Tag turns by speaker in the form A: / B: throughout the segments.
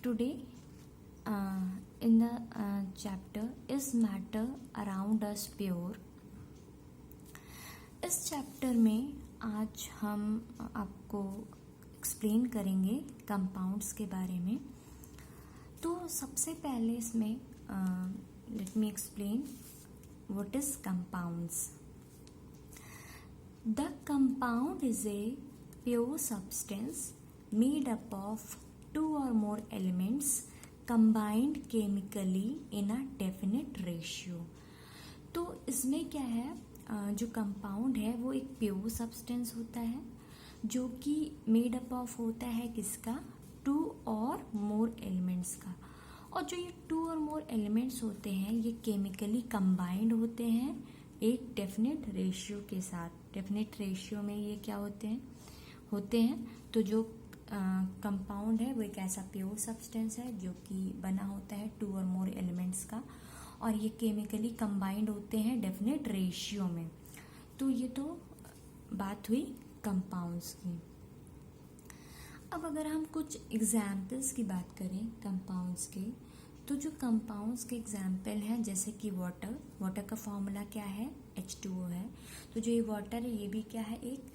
A: today in the chapter is matter around us pure। इस chapter में आज हम आपको एक्सप्लेन करेंगे कंपाउंड्स के बारे में। तो सबसे पहले इसमें late me explain what is compounds. The compound is a pure substance made up of two or more elements combined chemically in a definite ratio। तो इसमें क्या है, जो कंपाउंड है वो एक प्योर सब्सटेंस होता है जो कि मेड अप ऑफ होता है किसका, टू और मोर एलिमेंट्स का। और जो ये टू और मोर एलिमेंट्स होते हैं ये केमिकली कंबाइंड होते हैं एक डेफिनेट रेशियो के साथ। डेफिनेट रेशियो में ये क्या होते हैं तो जो कंपाउंड है वो एक ऐसा प्योर सब्सटेंस है जो कि बना होता है टू और मोर एलिमेंट्स का, और ये केमिकली कंबाइंड होते हैं डेफिनेट रेशियो में। तो ये तो बात हुई कंपाउंड्स की। अब अगर हम कुछ एग्जाम्पल्स की बात करें कंपाउंड्स के, तो जो कंपाउंड्स के एग्जाम्पल हैं जैसे कि वाटर का फॉर्मूला क्या है, H2O है। तो जो ये वाटर है ये भी क्या है, एक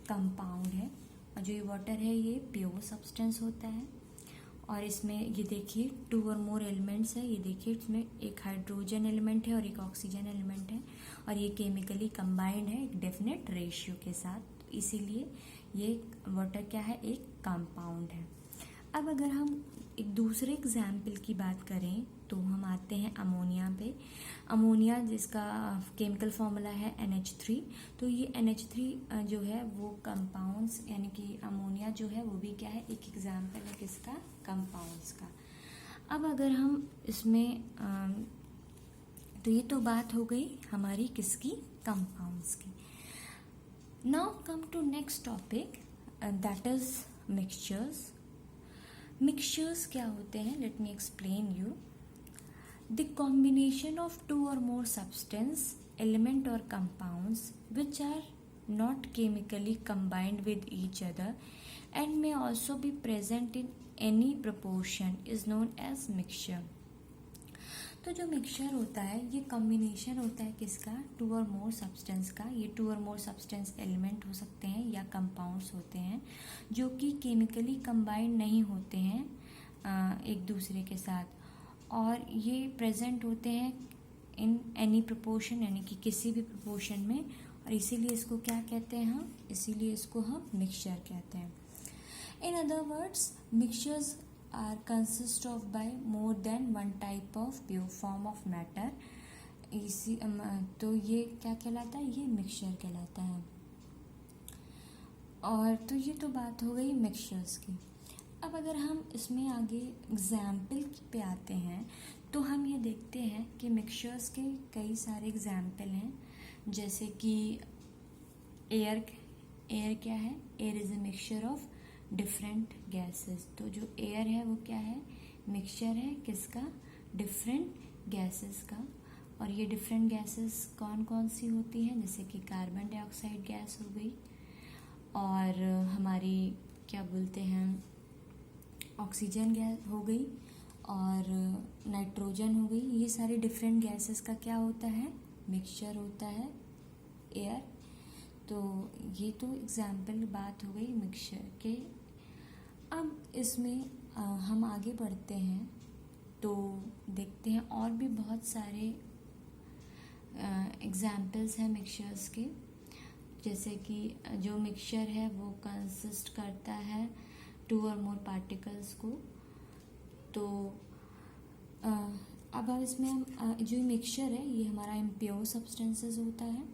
A: कंपाउंड है। और जो ये वाटर है ये प्योर सब्सटेंस होता है। और इसमें ये देखिए टू और मोर एलिमेंट्स है। ये देखिए इसमें एक हाइड्रोजन एलिमेंट है और एक ऑक्सीजन एलिमेंट है, और ये केमिकली कंबाइंड है एक डेफिनेट रेशियो के साथ। इसीलिए ये वाटर क्या है, एक कंपाउंड है। अब अगर हम एक दूसरे एग्जाम्पल की बात करें तो हम आते हैं अमोनिया पे। अमोनिया जिसका केमिकल फॉर्मूला है NH3। तो ये NH3 जो है वो कंपाउंड्स यानी कि अमोनिया जो है वो भी क्या है, एक एग्जाम्पल है किसका, कंपाउंड्स का। अब अगर हम इसमें तो ये तो बात हो गई हमारी किसकी, कंपाउंड्स की। Now come to next topic that is mixtures. Mixtures क्या होते हैं, let me explain you. The combination of two or more substance element or compounds which are not chemically combined with each other and may also be present in any proportion is known as mixture. तो जो mixture होता है ये combination होता है किसका, to or more substance का। ये to or more substance element हो सकते हैं या कंपाउंड्स होते हैं जो कि केमिकली कंबाइंड नहीं होते हैं एक दूसरे के साथ, और ये प्रेजेंट होते हैं इन एनी प्रोपोर्शन यानी कि किसी भी प्रोपोर्शन में, और इसीलिए इसको क्या कहते हैं हम, इसीलिए इसको हम मिक्सचर कहते हैं। In other words mixtures are consist of by more than one type of pure form of matter। इसी तो ये क्या कहलाता है, ये मिक्सचर कहलाता है। और तो ये तो बात हो गई मिक्सचर्स की। अब अगर हम इसमें आगे एग्जाम्पल पे आते हैं तो हम ये देखते हैं कि मिक्सचर्स के कई सारे एग्जाम्पल हैं, जैसे कि एयर क्या है, air is a mixture of different gases. तो जो एयर है वो क्या है, मिक्सचर है किसका, डिफरेंट गैसेस का। और ये डिफरेंट गैसेस कौन कौन सी होती हैं, जैसे कि कार्बन डाइऑक्साइड गैस हो गई, और हमारी क्या बोलते हैं ऑक्सीजन गैस हो गई, और नाइट्रोजन हो गई। ये सारी डिफरेंट गैसेस का क्या होता है, मिक्सचर होता है एयर। तो ये तो एग्जाम्पल बात हो गई मिक्सचर के। अब इसमें हम आगे बढ़ते हैं तो देखते हैं और भी बहुत सारे एग्जाम्पल्स हैं मिक्सचर्स के, जैसे कि जो मिक्सचर है वो कंसिस्ट करता है टू और मोर पार्टिकल्स को। तो अब इसमें हम जो मिक्सचर है ये हमारा इम्प्योर सब्सटेंसेस होता है।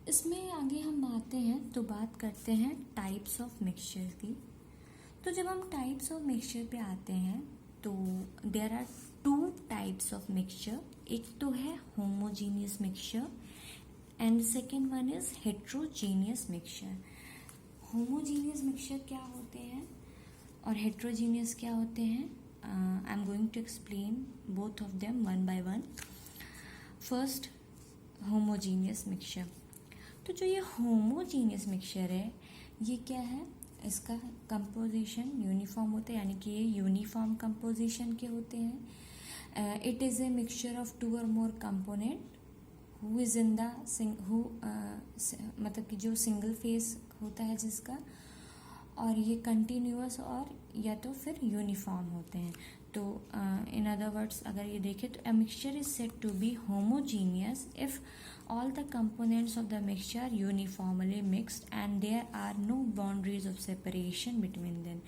A: इसमें आगे हम आते हैं तो बात करते हैं टाइप्स ऑफ मिक्सचर की। तो जब हम टाइप्स ऑफ मिक्सचर पे आते हैं तो there are two types of mixture. एक तो है homogeneous mixture and second one is heterogeneous mixture. Homogeneous mixture क्या होते हैं और हेट्रोजीनियस क्या होते हैं, I am going to explain both of them one by one. First homogeneous mixture. तो जो ये होमोजीनियस मिक्सचर है ये क्या है, इसका कंपोजिशन यूनिफॉर्म होता है, यानी कि ये यूनिफॉर्म कंपोजिशन के होते हैं. It is a mixture of two or more component who is in the मतलब कि जो सिंगल फेस होता है जिसका, और ये कंटिन्यूअस और या तो फिर यूनिफॉर्म होते हैं. तो इन अदर वर्ड्स अगर ये देखें तो a mixture is said to be homogeneous if all the components of the mixture are uniformly mixed and there are no boundaries of separation between them.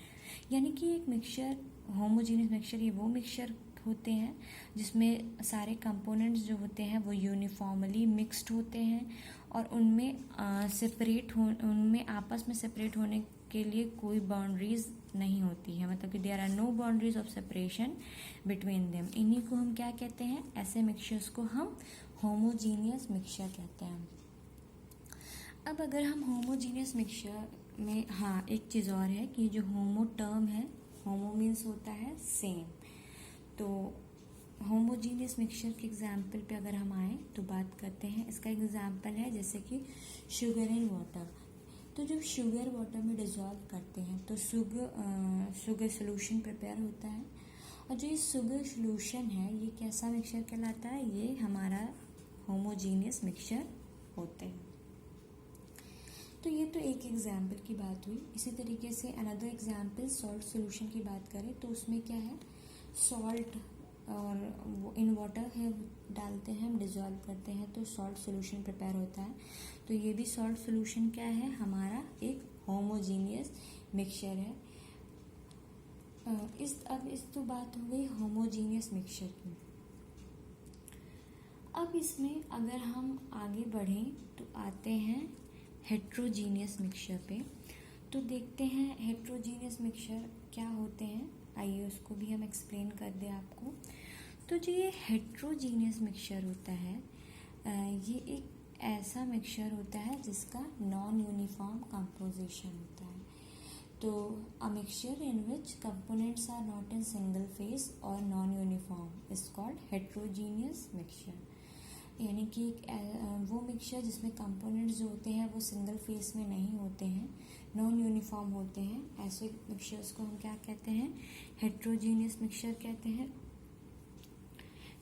A: यानी कि एक मिक्सचर, होमोजीनियस मिक्सचर, ये वो mixture होते हैं जिसमें सारे कंपोनेंट्स जो होते हैं वो यूनिफॉर्मली मिक्स्ड होते हैं और उनमें आपस में सेपरेट होने के लिए कोई बाउंड्रीज नहीं होती है, मतलब कि there are no boundaries of separation between them. इन्हीं को हम क्या कहते हैं, ऐसे मिक्सचर्स को हम होमोजीनियस मिक्सचर कहते हैं. अब अगर हम होमोजीनियस मिक्सचर में, हाँ एक चीज़ और है कि जो होमो टर्म है, होमो मीन्स होता है सेम, तो होमोजीनियस मिक्सचर के एग्जाम्पल पे अगर हम आए तो बात करते हैं. इसका एग्जाम्पल है जैसे कि शुगर एंड वाटर. तो जब शुगर वाटर में डिज़ोल्व करते हैं तो शुगर सोल्यूशन प्रिपेयर होता है, और जो ये शुगर सोल्यूशन है ये कैसा मिक्सचर कहलाता है, ये हमारा होमोजीनियस मिक्सचर होते हैं. तो ये तो एक एग्जाम्पल की बात हुई. इसी तरीके से अनदर एग्जाम्पल सॉल्ट सोल्यूशन की बात करें तो उसमें क्या है, सॉल्ट और इन वाटर है डालते हैं, हम डिज़ोल्व करते हैं तो सॉल्ट सोल्यूशन प्रिपेयर होता है. तो ये भी सॉल्ट सोल्यूशन क्या है, हमारा एक होमोजीनियस मिक्सचर है. इस तो बात हो गई होमोजीनियस मिक्सचर की. अब इसमें अगर हम आगे बढ़ें तो आते हैं हेट्रोजीनियस मिक्सचर पे. तो देखते हैं हेट्रोजीनियस मिक्सचर क्या होते हैं, आइए उसको भी हम एक्सप्लेन कर दें आपको. तो जो ये हेट्रोजीनियस मिक्सचर होता है, ये एक ऐसा मिक्सचर होता है जिसका नॉन यूनिफॉर्म कंपोजिशन होता है. तो a mixture in which components are not in single phase or non uniform is called heterogeneous mixture. यानी कि वो मिक्सचर जिसमें कंपोनेंट्स जो होते हैं वो सिंगल फेस में नहीं होते हैं, नॉन यूनिफॉर्म होते हैं, ऐसे मिक्सचर्स को हम क्या कहते हैं, हेट्रोजीनियस मिक्सचर कहते हैं.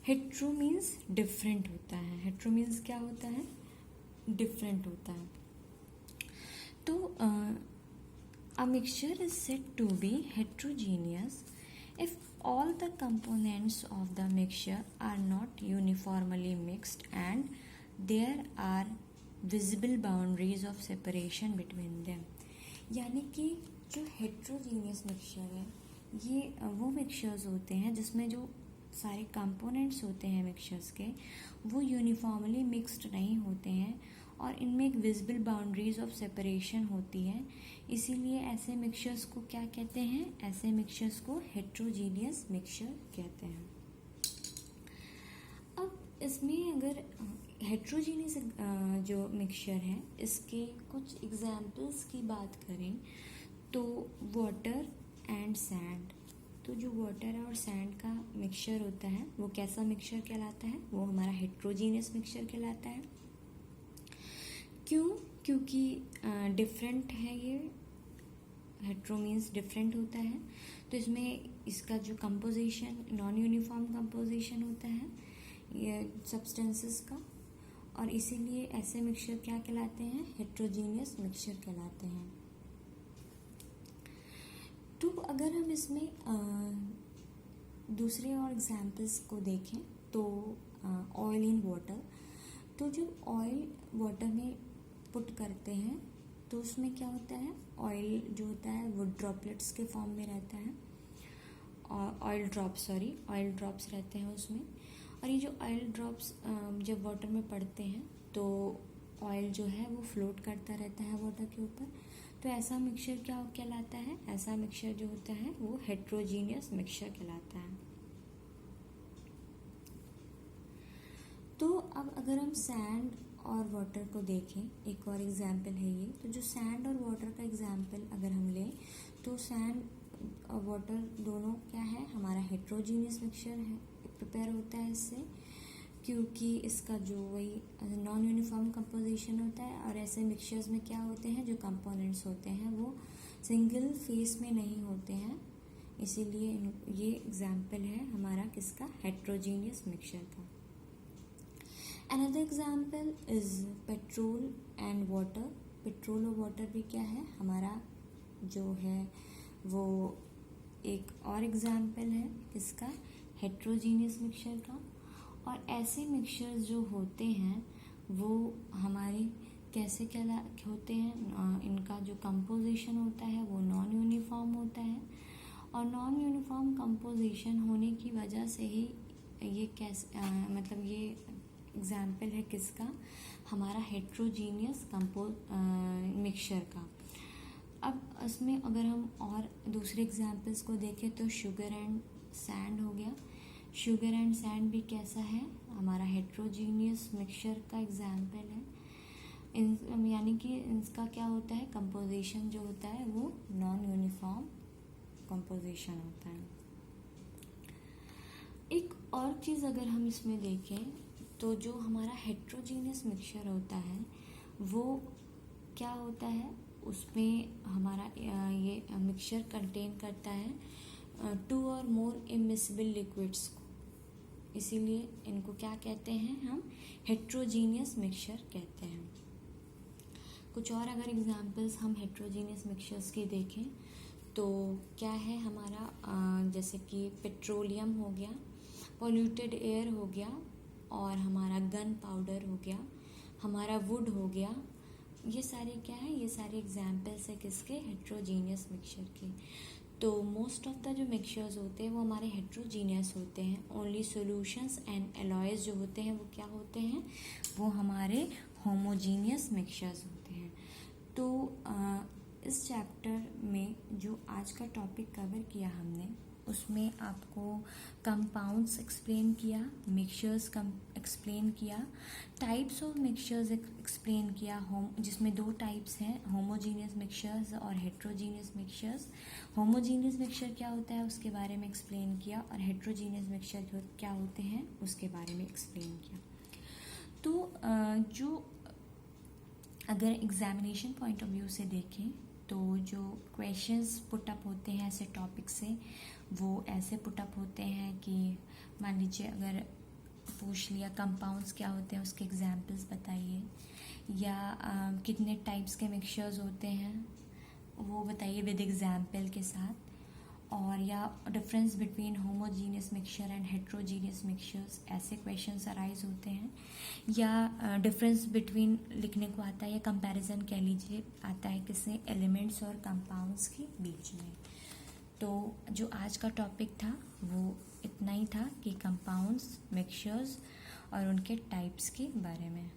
A: हेट्रो मीन्स डिफरेंट होता है. हेट्रो मीन्स क्या होता है, डिफरेंट होता है. तो a mixture is said to be heterogeneous if all the components of the mixture are not uniformly mixed and there are visible boundaries of separation between them. यानी कि जो हेट्रोजीनियस मिक्सचर है ये वो मिक्सचर्स होते हैं जिसमें जो सारे कंपोनेंट्स होते हैं मिक्सचर्स के वो यूनिफॉर्मली मिक्स्ड नहीं होते हैं और इनमें एक विजिबल बाउंड्रीज ऑफ सेपरेशन होती है. इसीलिए ऐसे मिक्सचर्स को क्या कहते हैं, ऐसे मिक्सचर्स को हेट्रोजीनियस मिक्सचर कहते हैं. अब इसमें अगर हेट्रोजीनियस जो मिक्सचर है इसके कुछ एग्जाम्पल्स की बात करें तो वाटर एंड सैंड. तो जो वाटर और सैंड का मिक्सचर होता है वो कैसा मिक्सचर कहलाता है, वो हमारा हेट्रोजीनियस मिक्सचर कहलाता है. क्यों, क्योंकि डिफरेंट है, ये हेट्रो मीन्स डिफरेंट होता है. तो इसमें इसका जो कंपोजिशन नॉन यूनिफॉर्म कंपोजिशन होता है ये सब्सटेंसेस का, और इसीलिए ऐसे मिक्सचर क्या कहलाते हैं, हेट्रोजीनियस मिक्सचर कहलाते हैं. तो अगर हम इसमें दूसरे और एग्जाम्पल्स को देखें तो ऑयल इन वाटर. तो जब ऑयल वाटर में पुट करते हैं तो उसमें क्या होता है, ऑयल जो होता है वो ड्रॉपलेट्स के फॉर्म में रहता है, और ऑयल ड्रॉप्स रहते हैं उसमें. और ये जो ऑयल ड्रॉप्स जब वाटर में पड़ते हैं तो ऑयल जो है वो फ्लोट करता रहता है वाटर के ऊपर. तो ऐसा मिक्सचर क्या कहलाता है, ऐसा मिक्सचर जो होता है वो हेट्रोजीनियस मिक्सचर कहलाता है. तो अब अगर हम सैंड और वाटर को देखें, एक और एग्जाम्पल है ये. तो जो सैंड और वाटर का एग्जाम्पल अगर हम लें तो सैंड और वाटर दोनों क्या है, हमारा हेट्रोजीनियस मिक्सचर है, प्रिपेयर होता है इससे, क्योंकि इसका जो वही नॉन यूनिफॉर्म कंपोजिशन होता है. और ऐसे मिक्सचर्स में क्या होते हैं, जो कंपोनेंट्स होते हैं वो सिंगल फेस में नहीं होते हैं, इसीलिए ये एग्जाम्पल है हमारा किसका, हेट्रोजीनियस मिक्सचर का। Another example is petrol and water. Petrol और वाटर भी क्या है, हमारा जो है वो एक और एग्जाम्पल है किसका, हेट्रोजीनियस मिक्सचर का। और ऐसे मिक्सचर्स जो होते हैं वो हमारे कैसे क्या होते हैं, इनका जो कंपोजिशन होता है वो नॉन यूनिफॉर्म होता है, और नॉन यूनिफॉर्म कंपोजिशन होने की वजह से ही ये कैसे मतलब ये एग्जाम्पल है किसका, हमारा हेट्रोजीनियस मिक्सचर का। अब इसमें अगर हम और दूसरे एग्जाम्पल्स को देखें तो शुगर एंड सैंड हो गया। शुगर एंड सैंड भी कैसा है, हमारा हेट्रोजीनियस मिक्सचर का एग्जाम्पल है। यानी कि इसका क्या होता है, कंपोजिशन जो होता है वो नॉन यूनिफॉर्म कंपोजिशन होता है। एक और चीज़ अगर हम इसमें देखें तो जो हमारा हेट्रोजीनियस मिक्सचर होता है वो क्या होता है, उसमें हमारा ये मिक्सचर कंटेन करता है 2 और मोर इमिसिबल लिक्विड्स को, इसीलिए इनको क्या कहते हैं, हम हेट्रोजीनियस मिक्सचर कहते हैं। कुछ और अगर एग्जांपल्स हम हेट्रोजीनियस मिक्सचर्स के देखें तो क्या है हमारा, जैसे कि पेट्रोलियम हो गया, पॉल्यूटेड एयर हो गया, और हमारा गन पाउडर हो गया, हमारा वुड हो गया। ये सारे क्या है, ये सारे एग्जांपल्स है किसके, हेट्रोजीनियस मिक्सचर के। तो मोस्ट ऑफ द जो मिक्सचर्स होते हैं वो हमारे हेट्रोजीनियस होते हैं। ओनली सॉल्यूशंस एंड एलॉयज जो होते हैं वो क्या होते हैं, वो हमारे होमोजीनियस मिक्सचर्स होते हैं। तो इस चैप्टर में जो आज का टॉपिक कवर किया हमने, उसमें आपको कंपाउंड्स एक्सप्लेन किया, मिक्सचर्स एक्सप्लेन किया, टाइप्स ऑफ मिक्सचर्स एक्सप्लेन किया, जिसमें 2 टाइप्स हैं, होमोजीनियस मिक्सचर्स और हेट्रोजीनियस मिक्सचर्स। होमोजीनियस मिक्सचर क्या होता है उसके बारे में एक्सप्लेन किया, और हेट्रोजीनियस मिक्सचर क्या होते हैं उसके बारे में एक्सप्लेन किया। तो जो अगर एग्जामिनेशन पॉइंट ऑफ व्यू से देखें तो जो क्वेश्चंस पुटअप होते हैं ऐसे टॉपिक से, वो ऐसे पुटअप होते हैं कि मान लीजिए अगर पूछ लिया कंपाउंड्स क्या होते हैं उसके एग्जाम्पल्स बताइए, या कितने टाइप्स के मिक्सचर्स होते हैं वो बताइए विद एग्जाम्पल के साथ, और या difference between homogeneous mixture and heterogeneous mixtures, ऐसे क्वेश्चंस अराइज होते हैं। या डिफरेंस बिटवीन लिखने को आता है, या कंपैरिजन कह लीजिए आता है किससे, एलिमेंट्स और कंपाउंड्स के बीच में। तो जो आज का टॉपिक था वो इतना ही था कि कंपाउंड्स, मिक्सचर्स और उनके टाइप्स के बारे में।